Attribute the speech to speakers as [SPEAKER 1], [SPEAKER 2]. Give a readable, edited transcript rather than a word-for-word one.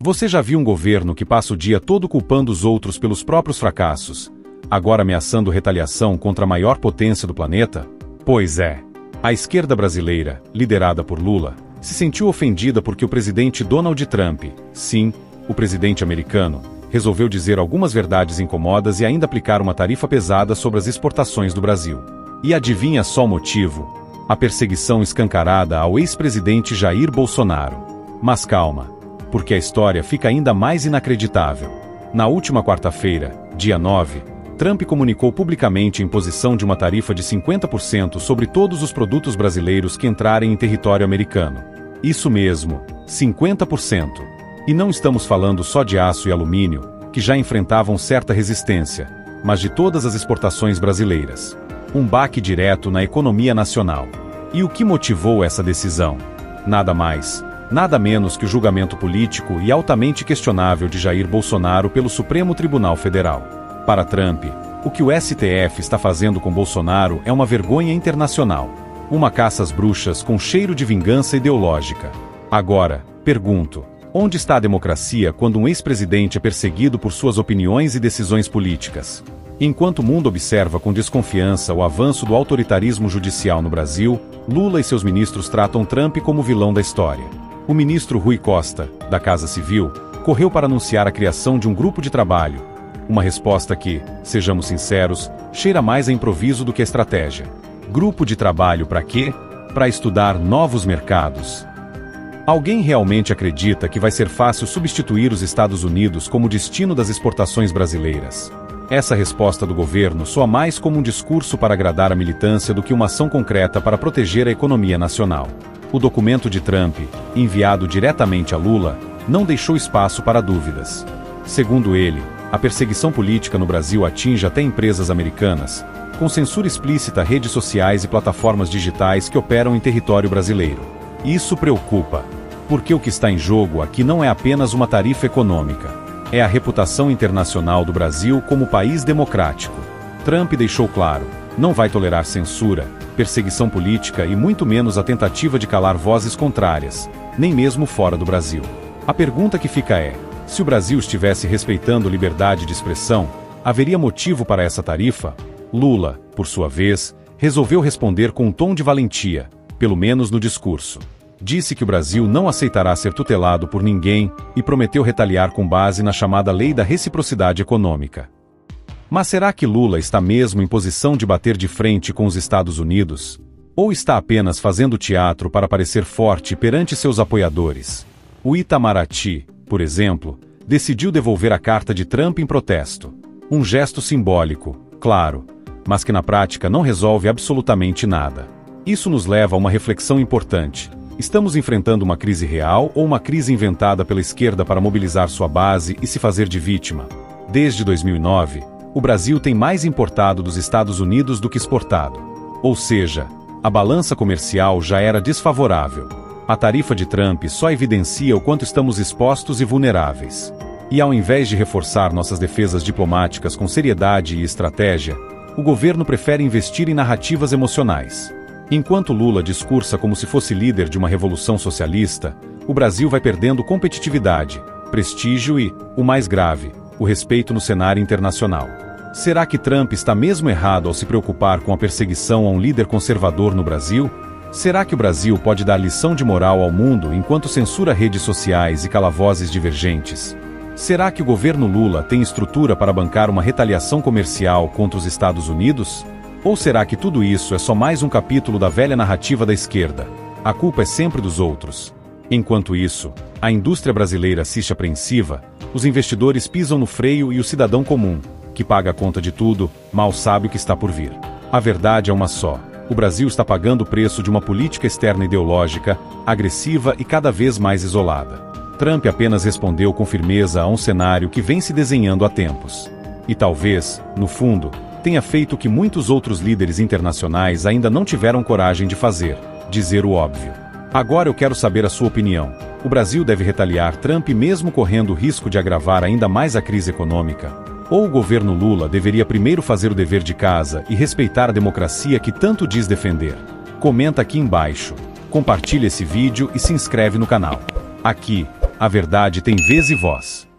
[SPEAKER 1] Você já viu um governo que passa o dia todo culpando os outros pelos próprios fracassos, agora ameaçando retaliação contra a maior potência do planeta? Pois é. A esquerda brasileira, liderada por Lula, se sentiu ofendida porque o presidente Donald Trump, sim, o presidente americano, resolveu dizer algumas verdades incômodas e ainda aplicar uma tarifa pesada sobre as exportações do Brasil. E adivinha só o motivo? A perseguição escancarada ao ex-presidente Jair Bolsonaro. Mas calma, porque a história fica ainda mais inacreditável. Na última quarta-feira, dia 9, Trump comunicou publicamente a imposição de uma tarifa de 50% sobre todos os produtos brasileiros que entrarem em território americano. Isso mesmo, 50%. E não estamos falando só de aço e alumínio, que já enfrentavam certa resistência, mas de todas as exportações brasileiras. Um baque direto na economia nacional. E o que motivou essa decisão? Nada mais, nada menos que o julgamento político e altamente questionável de Jair Bolsonaro pelo Supremo Tribunal Federal. Para Trump, o que o STF está fazendo com Bolsonaro é uma vergonha internacional. Uma caça às bruxas com cheiro de vingança ideológica. Agora, pergunto, onde está a democracia quando um ex-presidente é perseguido por suas opiniões e decisões políticas? Enquanto o mundo observa com desconfiança o avanço do autoritarismo judicial no Brasil, Lula e seus ministros tratam Trump como vilão da história. O ministro Rui Costa, da Casa Civil, correu para anunciar a criação de um grupo de trabalho. Uma resposta que, sejamos sinceros, cheira mais a improviso do que a estratégia. Grupo de trabalho para quê? Para estudar novos mercados. Alguém realmente acredita que vai ser fácil substituir os Estados Unidos como destino das exportações brasileiras? Essa resposta do governo soa mais como um discurso para agradar a militância do que uma ação concreta para proteger a economia nacional. O documento de Trump, enviado diretamente a Lula, não deixou espaço para dúvidas. Segundo ele, a perseguição política no Brasil atinge até empresas americanas, com censura explícita a redes sociais e plataformas digitais que operam em território brasileiro. Isso preocupa, porque o que está em jogo aqui não é apenas uma tarifa econômica. É a reputação internacional do Brasil como país democrático. Trump deixou claro, não vai tolerar censura, perseguição política e muito menos a tentativa de calar vozes contrárias, nem mesmo fora do Brasil. A pergunta que fica é, se o Brasil estivesse respeitando liberdade de expressão, haveria motivo para essa tarifa? Lula, por sua vez, resolveu responder com um tom de valentia, pelo menos no discurso. Disse que o Brasil não aceitará ser tutelado por ninguém e prometeu retaliar com base na chamada Lei da Reciprocidade Econômica. Mas será que Lula está mesmo em posição de bater de frente com os Estados Unidos? Ou está apenas fazendo teatro para parecer forte perante seus apoiadores? O Itamaraty, por exemplo, decidiu devolver a carta de Trump em protesto. Um gesto simbólico, claro, mas que na prática não resolve absolutamente nada. Isso nos leva a uma reflexão importante. Estamos enfrentando uma crise real ou uma crise inventada pela esquerda para mobilizar sua base e se fazer de vítima? Desde 2009, o Brasil tem mais importado dos Estados Unidos do que exportado. Ou seja, a balança comercial já era desfavorável. A tarifa de Trump só evidencia o quanto estamos expostos e vulneráveis. E ao invés de reforçar nossas defesas diplomáticas com seriedade e estratégia, o governo prefere investir em narrativas emocionais. Enquanto Lula discursa como se fosse líder de uma revolução socialista, o Brasil vai perdendo competitividade, prestígio e, o mais grave, o respeito no cenário internacional. Será que Trump está mesmo errado ao se preocupar com a perseguição a um líder conservador no Brasil? Será que o Brasil pode dar lição de moral ao mundo enquanto censura redes sociais e cala vozes divergentes? Será que o governo Lula tem estrutura para bancar uma retaliação comercial contra os Estados Unidos? Ou será que tudo isso é só mais um capítulo da velha narrativa da esquerda? A culpa é sempre dos outros. Enquanto isso, a indústria brasileira assiste apreensiva, os investidores pisam no freio e o cidadão comum, que paga a conta de tudo, mal sabe o que está por vir. A verdade é uma só. O Brasil está pagando o preço de uma política externa ideológica, agressiva e cada vez mais isolada. Trump apenas respondeu com firmeza a um cenário que vem se desenhando há tempos. E talvez, no fundo, tenha feito o que muitos outros líderes internacionais ainda não tiveram coragem de fazer, dizer o óbvio. Agora eu quero saber a sua opinião. O Brasil deve retaliar Trump mesmo correndo o risco de agravar ainda mais a crise econômica? Ou o governo Lula deveria primeiro fazer o dever de casa e respeitar a democracia que tanto diz defender? Comenta aqui embaixo, compartilha esse vídeo e se inscreve no canal. Aqui, a verdade tem vez e voz.